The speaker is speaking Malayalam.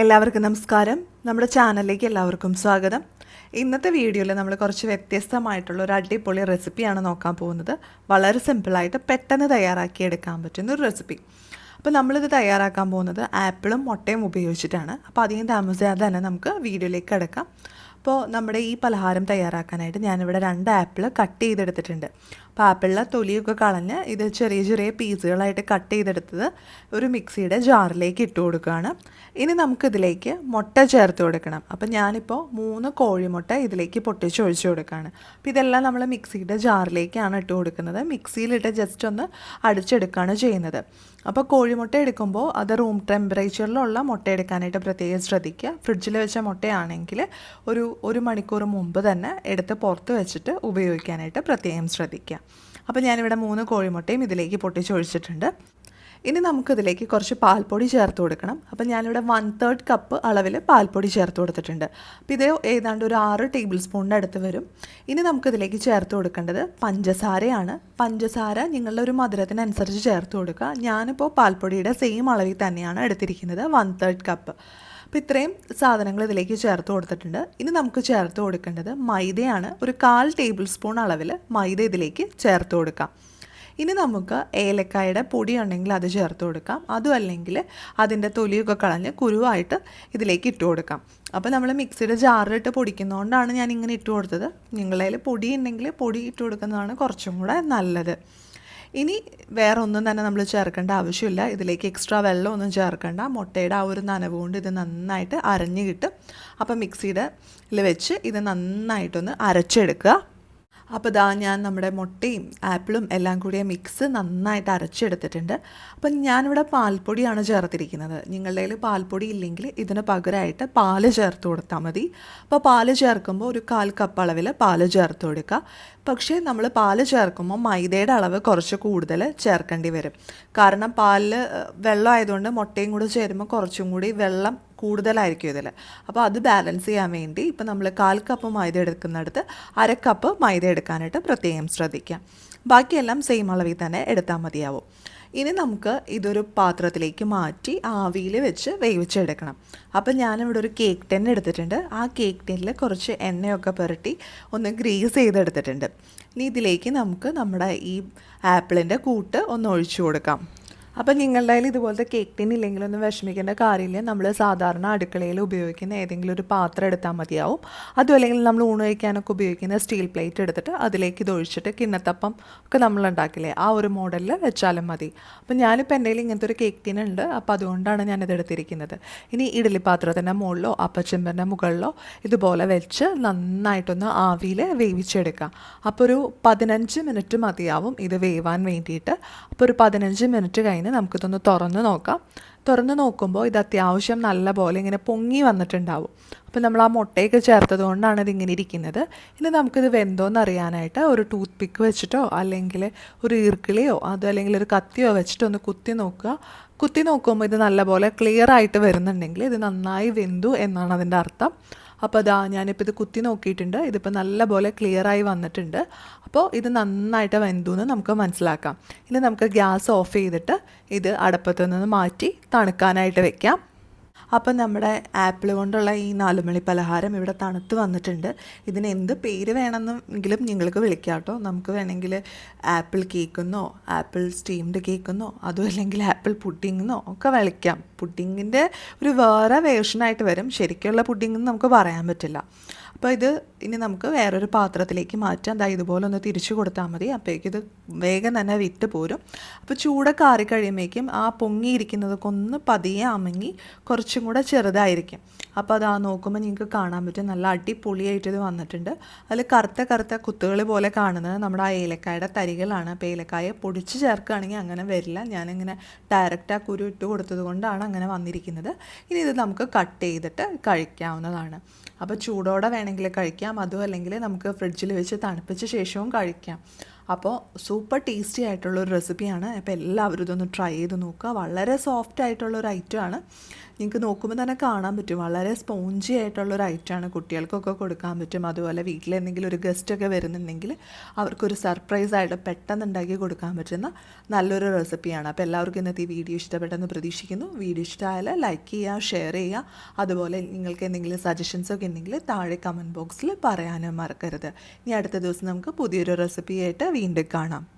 എല്ലാവർക്കും നമസ്കാരം. നമ്മുടെ ചാനലിലേക്ക് എല്ലാവർക്കും സ്വാഗതം. ഇന്നത്തെ വീഡിയോയിൽ നമ്മൾ കുറച്ച് വ്യത്യസ്തമായിട്ടുള്ള ഒരു അടിപൊളി റെസിപ്പിയാണ് നോക്കാൻ പോകുന്നത്. വളരെ സിമ്പിളായിട്ട് പെട്ടെന്ന് തയ്യാറാക്കിയെടുക്കാൻ പറ്റുന്ന ഒരു റെസിപ്പി. അപ്പോൾ നമ്മളിത് തയ്യാറാക്കാൻ പോകുന്നത് ആപ്പിളും മുട്ടയും ഉപയോഗിച്ചിട്ടാണ്. അപ്പോൾ അധികം താമസിയാതെ തന്നെ നമുക്ക് വീഡിയോയിലേക്ക് കിടക്കാം. അപ്പോൾ നമ്മുടെ ഈ പലഹാരം തയ്യാറാക്കാനായിട്ട് ഞാനിവിടെ 2 ആപ്പിൾ കട്ട് ചെയ്തെടുത്തിട്ടുണ്ട്. അപ്പോൾ ആപ്പിളിലെ തൊലിയൊക്കെ കളഞ്ഞ് ഇത് ചെറിയ ചെറിയ പീസുകളായിട്ട് കട്ട് ചെയ്തെടുത്തത് ഒരു മിക്സിയുടെ ജാറിലേക്ക് ഇട്ട് കൊടുക്കുകയാണ്. ഇനി നമുക്കിതിലേക്ക് മുട്ട ചേർത്ത് കൊടുക്കണം. അപ്പോൾ ഞാനിപ്പോൾ 3 കോഴിമുട്ട ഇതിലേക്ക് പൊട്ടിച്ച് ഒഴിച്ച് കൊടുക്കുകയാണ്. അപ്പോൾ ഇതെല്ലാം നമ്മൾ മിക്സിയുടെ ജാറിലേക്കാണ് ഇട്ട് കൊടുക്കുന്നത്. മിക്സിയിലിട്ട് ജസ്റ്റ് ഒന്ന് അടിച്ചെടുക്കുകയാണ് ചെയ്യുന്നത്. അപ്പോൾ കോഴിമുട്ട എടുക്കുമ്പോൾ അത് റൂം ടെമ്പറേച്ചറിലുള്ള മുട്ട എടുക്കാനായിട്ട് പ്രത്യേകം ശ്രദ്ധിക്കുക. ഫ്രിഡ്ജിൽ വെച്ച മുട്ടയാണെങ്കിൽ ഒരു മണിക്കൂർ മുമ്പ് തന്നെ എടുത്ത് പുറത്ത് വെച്ചിട്ട് ഉപയോഗിക്കാനായിട്ട് പ്രത്യേകം ശ്രദ്ധിക്കുക. അപ്പോൾ ഞാനിവിടെ 3 കോഴിമുട്ടയും ഇതിലേക്ക് പൊട്ടിച്ചൊഴിച്ചിട്ടുണ്ട്. ഇനി നമുക്കിതിലേക്ക് കുറച്ച് പാൽപ്പൊടി ചേർത്ത് കൊടുക്കണം. അപ്പോൾ ഞാനിവിടെ 1/3 കപ്പ് അളവിൽ പാൽപ്പൊടി ചേർത്ത് കൊടുത്തിട്ടുണ്ട്. അപ്പോൾ ഇത് ഏതാണ്ട് ഒരു 6 ടേബിൾ സ്പൂണിൻ്റെ അടുത്ത് വരും. ഇനി നമുക്കിതിലേക്ക് ചേർത്ത് കൊടുക്കേണ്ടത് പഞ്ചസാരയാണ്. പഞ്ചസാര നിങ്ങളുടെ ഒരു മധുരത്തിനനുസരിച്ച് ചേർത്ത് കൊടുക്കുക. ഞാനിപ്പോൾ പാൽപ്പൊടിയുടെ സെയിം അളവിൽ തന്നെയാണ് എടുത്തിരിക്കുന്നത്, 1/3 കപ്പ്. അപ്പോൾ ഇത്രയും സാധനങ്ങൾ ഇതിലേക്ക് ചേർത്ത് കൊടുത്തിട്ടുണ്ട്. ഇനി നമുക്ക് ചേർത്ത് കൊടുക്കേണ്ടത് മൈദയാണ്. ഒരു 1/4 ടേബിൾ സ്പൂൺ അളവിൽ മൈദ ഇതിലേക്ക് ചേർത്ത് കൊടുക്കാം. ഇനി നമുക്ക് ഏലക്കായുടെ പൊടി ഉണ്ടെങ്കിൽ അത് ചേർത്ത് കൊടുക്കാം. അതും അല്ലെങ്കിൽ അതിൻ്റെ തൊലിയൊക്കെ കളഞ്ഞ് കുരുവായിട്ട് ഇതിലേക്ക് ഇട്ട് കൊടുക്കാം. അപ്പോൾ നമ്മൾ മിക്സിയുടെ ജാറിലിട്ട് പൊടിക്കുന്നതുകൊണ്ടാണ് ഞാൻ ഇങ്ങനെ ഇട്ട് കൊടുത്തത്. നിങ്ങളുടെ കയ്യിൽ പൊടി ഉണ്ടെങ്കിൽ പൊടി ഇട്ട് കൊടുക്കുന്നതാണ് കുറച്ചും കൂടെ നല്ലത്. ഇനി വേറെ ഒന്നും തന്നെ നമ്മൾ ചേർക്കേണ്ട ആവശ്യമില്ല. ഇതിലേക്ക് എക്സ്ട്രാ വെള്ളമൊന്നും ചേർക്കേണ്ട. മുട്ടയുടെ ആ ഒരു നനവ് കൊണ്ട് ഇത് നന്നായിട്ട് അരഞ്ഞ് കിട്ടും. അപ്പോൾ മിക്സിയുടെ വെച്ച് ഇത് നന്നായിട്ടൊന്ന് അരച്ചെടുക്കുക. അപ്പോൾ ഞാൻ നമ്മുടെ മുട്ടയും ആപ്പിളും എല്ലാം കൂടിയ മിക്സ് നന്നായിട്ട് അരച്ചെടുത്തിട്ടുണ്ട്. അപ്പം ഞാനിവിടെ പാൽപ്പൊടിയാണ് ചേർത്തിരിക്കുന്നത്. നിങ്ങളുടെ കയ്യിൽ പാൽപ്പൊടി ഇല്ലെങ്കിൽ ഇതിന് പകരമായിട്ട് പാല് ചേർത്ത് കൊടുത്താൽ മതി. അപ്പോൾ പാല് ചേർക്കുമ്പോൾ ഒരു 1/4 കപ്പ് അളവിൽ പാല് ചേർത്ത് കൊടുക്കുക. പക്ഷേ നമ്മൾ പാല് ചേർക്കുമ്പോൾ മൈദയുടെ അളവ് കുറച്ച് കൂടുതൽ ചേർക്കേണ്ടി വരും. കാരണം പാലിൽ വെള്ളം ആയതുകൊണ്ട് മുട്ടയും കൂടി ചേരുമ്പോൾ കുറച്ചും കൂടി വെള്ളം കൂടുതലായിരിക്കും ഇതിൽ. അപ്പോൾ അത് ബാലൻസ് ചെയ്യാൻ വേണ്ടി ഇപ്പോൾ നമ്മൾ 1/4 കപ്പ് മൈദ എടുക്കുന്നിടത്ത് 1/2 കപ്പ് മൈദ എടുക്കാനായിട്ട് പ്രത്യേകം ശ്രദ്ധിക്കാം. ബാക്കിയെല്ലാം സെയിം അളവിൽ തന്നെ എടുത്താൽ മതിയാവും. ഇനി നമുക്ക് ഇതൊരു പാത്രത്തിലേക്ക് മാറ്റി ആവിയിൽ വെച്ച് വേവിച്ചെടുക്കണം. അപ്പം ഞാനിവിടെ ഒരു കേക്ക് ടിൻ എടുത്തിട്ടുണ്ട്. ആ കേക്ക് ടിന്നിൽ കുറച്ച് എണ്ണയൊക്കെ പുരട്ടി ഒന്ന് ഗ്രീസ് ചെയ്തെടുത്തിട്ടുണ്ട്. ഇനി ഇതിലേക്ക് നമുക്ക് നമ്മുടെ ഈ ആപ്പിളിൻ്റെ കൂട്ട് ഒന്ന് ഒഴിച്ചു കൊടുക്കാം. അപ്പം നിങ്ങളുടെ കയ്യിൽ ഇതുപോലത്തെ കേക്ക് ടിൻ ഇല്ലെങ്കിലൊന്നും വിഷമിക്കേണ്ട കാര്യമില്ല. നമ്മൾ സാധാരണ അടുക്കളയിൽ ഉപയോഗിക്കുന്ന ഏതെങ്കിലും ഒരു പാത്രം എടുത്താൽ മതിയാവും. അതും അല്ലെങ്കിൽ നമ്മൾ ഊണ് കഴിക്കാനൊക്കെ ഉപയോഗിക്കുന്ന സ്റ്റീൽ പ്ലേറ്റ് എടുത്തിട്ട് അതിലേക്ക് ഇത് ഒഴിച്ചിട്ട് കിണ്ണത്തപ്പം ഒക്കെ നമ്മൾ ഉണ്ടാക്കില്ലേ, ആ ഒരു മോഡലിൽ വെച്ചാലും മതി. അപ്പം ഞാനിപ്പോൾ എൻ്റെ കയ്യിൽ ഇങ്ങനത്തെ ഒരു കേക്ക് ടിൻ ഉണ്ട്. അപ്പോൾ അതുകൊണ്ടാണ് ഞാനിത് എടുത്തിരിക്കുന്നത്. ഇനി ഇഡ്ഡലി പാത്രത്തിൻ്റെ മുകളിലോ അപ്പച്ചെമ്പിൻ്റെ മുകളിലോ ഇതുപോലെ വെച്ച് നന്നായിട്ടൊന്ന് ആവിയിൽ വേവിച്ചെടുക്കാം. അപ്പോൾ ഒരു 15 മിനിറ്റ് മതിയാവും ഇത് വേവാൻ വേണ്ടിയിട്ട്. അപ്പോൾ ഒരു 15 മിനിറ്റ് കഴിഞ്ഞ് നമുക്കിതൊന്ന് തുറന്ന് നോക്കാം. തുറന്ന് നോക്കുമ്പോൾ ഇത് അത്യാവശ്യം നല്ല പോലെ ഇങ്ങനെ പൊങ്ങി വന്നിട്ടുണ്ടാവും. അപ്പോൾ നമ്മൾ ആ മുട്ടയൊക്കെ ചേർത്തത് കൊണ്ടാണ് ഇതിങ്ങനെ ഇരിക്കുന്നത്. ഇനി നമുക്കിത് വെന്തോന്ന് അറിയാനായിട്ട് ഒരു ടൂത്ത് പിക്ക് വെച്ചിട്ടോ അല്ലെങ്കിൽ ഒരു ഈർക്കിളിയോ അതോ അല്ലെങ്കിൽ ഒരു കത്തിയോ വെച്ചിട്ട് ഒന്ന് കുത്തി നോക്കുക. കുത്തി നോക്കുമ്പോൾ ഇത് നല്ലപോലെ ക്ലിയർ ആയിട്ട് വരുന്നുണ്ടെങ്കിൽ ഇത് നന്നായി വെന്തു എന്നാണ് അതിൻ്റെ അർത്ഥം. അപ്പോൾ ഞാനിപ്പോൾ ഇത് കുത്തി നോക്കിയിട്ടുണ്ട്. ഇതിപ്പോൾ നല്ലപോലെ ക്ലിയറായി വന്നിട്ടുണ്ട്. അപ്പോൾ ഇത് നന്നായിട്ട് വെന്തു എന്ന് നമുക്ക് മനസ്സിലാക്കാം. ഇനി നമുക്ക് ഗ്യാസ് ഓഫ് ചെയ്തിട്ട് ഇത് അടുപ്പത്ത് നിന്ന് മാറ്റി തണുക്കാനായിട്ട് വെക്കാം. അപ്പം നമ്മുടെ ആപ്പിൾ കൊണ്ടുള്ള ഈ 4 മണി പലഹാരം ഇവിടെ തണുത്ത് വന്നിട്ടുണ്ട്. ഇതിന് എന്ത് പേര് വേണമെന്നെങ്കിലും നിങ്ങൾക്ക് വിളിക്കാം കേട്ടോ. നമുക്ക് വേണമെങ്കിൽ ആപ്പിൾ കേക്കെന്നോ ആപ്പിൾ സ്റ്റീംഡ് കേക്കെന്നോ അതും അല്ലെങ്കിൽ ആപ്പിൾ പുഡിങ്ങെന്നോ ഒക്കെ വിളിക്കാം. പുഡിങ്ങിൻ്റെ ഒരു വേറെ വേർഷനായിട്ട് വരും. ശരിക്കുള്ള പുഡിങ്ങെന്ന് നമുക്ക് പറയാൻ പറ്റില്ല. അപ്പോൾ ഇത് ഇനി നമുക്ക് വേറൊരു പാത്രത്തിലേക്ക് മാറ്റാം. ഇതുപോലെ ഒന്ന് തിരിച്ചു കൊടുത്താൽ മതി. അപ്പോഴേക്കും ഇത് വേഗം തന്നെ വിട്ട് പോരും. അപ്പോൾ ചൂടൊക്കെ ആറി കഴിയുമ്പോഴേക്കും ആ പൊങ്ങിയിരിക്കുന്നതൊക്കെ ഒന്ന് പതിയെ അമങ്ങി കുറച്ചും കൂടെ ചെറുതായിരിക്കും. അപ്പോൾ നോക്കുമ്പോൾ നിങ്ങൾക്ക് കാണാൻ പറ്റും നല്ല അടിപൊളിയായിട്ട് ഇത് വന്നിട്ടുണ്ട്. അതിൽ കറുത്ത കുത്തുകൾ പോലെ കാണുന്നത് നമ്മുടെ ആ ഏലക്കായുടെ തരികളാണ്. അപ്പോൾ ഏലക്കായ പൊടിച്ച് ചേർക്കുകയാണെങ്കിൽ അങ്ങനെ വരില്ല. ഞാനിങ്ങനെ ഡയറക്റ്റ് ആ കുരു ഇട്ട് കൊടുത്തത് കൊണ്ടാണ് അങ്ങനെ വന്നിരിക്കുന്നത്. ഇനി ഇത് നമുക്ക് കട്ട് ചെയ്തിട്ട് കഴിക്കാവുന്നതാണ്. അപ്പോൾ ചൂടോടെ വേണമെങ്കിൽ കഴിക്കാം. അതും അല്ലെങ്കിൽ നമുക്ക് ഫ്രിഡ്ജിൽ വെച്ച് തണുപ്പിച്ച ശേഷവും കഴിക്കാം. അപ്പോൾ സൂപ്പർ ടേസ്റ്റി ആയിട്ടുള്ളൊരു റെസിപ്പിയാണ്. അപ്പോൾ എല്ലാവരും ഇതൊന്ന് ട്രൈ ചെയ്ത് നോക്കുക. വളരെ സോഫ്റ്റ് ആയിട്ടുള്ളൊരു ഐറ്റമാണ്. നിങ്ങൾക്ക് നോക്കുമ്പോൾ തന്നെ കാണാൻ പറ്റും, വളരെ സ്പോഞ്ചി ആയിട്ടുള്ളൊരു ഐറ്റമാണ്. കുട്ടികൾക്കൊക്കെ കൊടുക്കാൻ പറ്റും. അതുപോലെ വീട്ടിലെന്തെങ്കിലും ഒരു ഗസ്റ്റൊക്കെ വരുന്നുണ്ടെങ്കിൽ അവർക്കൊരു സർപ്രൈസായിട്ട് പെട്ടെന്ന് ഉണ്ടാക്കി കൊടുക്കാൻ പറ്റുന്ന നല്ലൊരു റെസിപ്പിയാണ്. അപ്പോൾ എല്ലാവർക്കും ഇന്നത്തെ ഈ വീഡിയോ ഇഷ്ടപ്പെട്ടെന്ന് പ്രതീക്ഷിക്കുന്നു. വീഡിയോ ഇഷ്ടമായാൽ ലൈക്ക് ചെയ്യുക, ഷെയർ ചെയ്യുക. അതുപോലെ നിങ്ങൾക്ക് എന്തെങ്കിലും സജഷൻസൊക്കെ ഉണ്ടെങ്കിൽ താഴെ കമൻറ്റ് ബോക്സിൽ പറയാനും മറക്കരുത്. ഇനി അടുത്ത ദിവസം നമുക്ക് പുതിയൊരു റെസിപ്പിയായിട്ട് വീണ്ടും കാണാം.